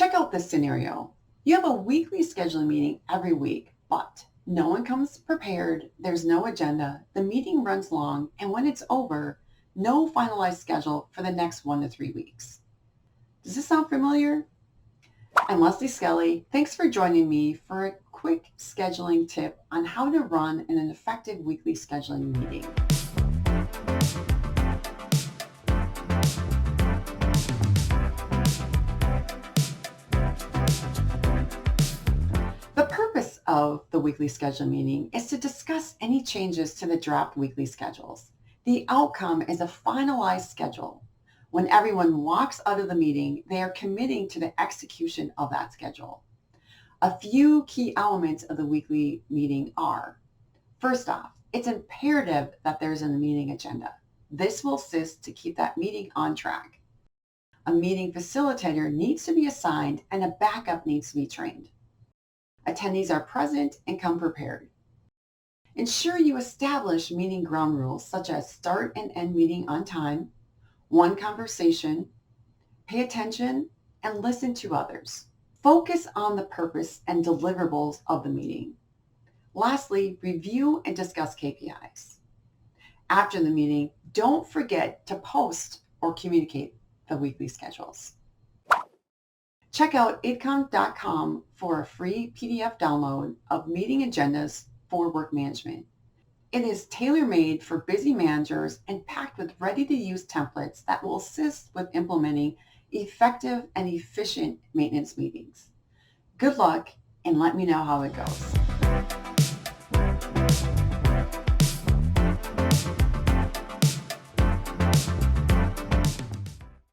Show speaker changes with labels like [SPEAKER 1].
[SPEAKER 1] Check out this scenario. You have a weekly scheduling meeting every week, but no one comes prepared, there's no agenda, the meeting runs long, and when it's over, no finalized schedule for the next 1 to 3 weeks. Does this sound familiar? I'm Leslie Skelly. Thanks for joining me for a quick scheduling tip on how to run an effective weekly scheduling meeting. The purpose of the weekly scheduling meeting is to discuss any changes to the draft weekly schedules. The outcome is a finalized schedule. When everyone walks out of the meeting, they are committing to the execution of that schedule. A few key elements of the weekly meeting are, first off, it's imperative that there's a meeting agenda. This will assist to keep that meeting on track. A meeting facilitator needs to be assigned and a backup needs to be trained. Attendees are present and come prepared. Ensure you establish meeting ground rules such as start and end meeting on time, one conversation, pay attention, and listen to others. Focus on the purpose and deliverables of the meeting. Lastly, review and discuss KPIs. After the meeting, don't forget to post or communicate the weekly schedules. Check out IDCON.com for a free PDF download of meeting agendas for work management. It is tailor-made for busy managers and packed with ready-to-use templates that will assist with implementing effective and efficient maintenance meetings. Good luck, and let me know how it goes.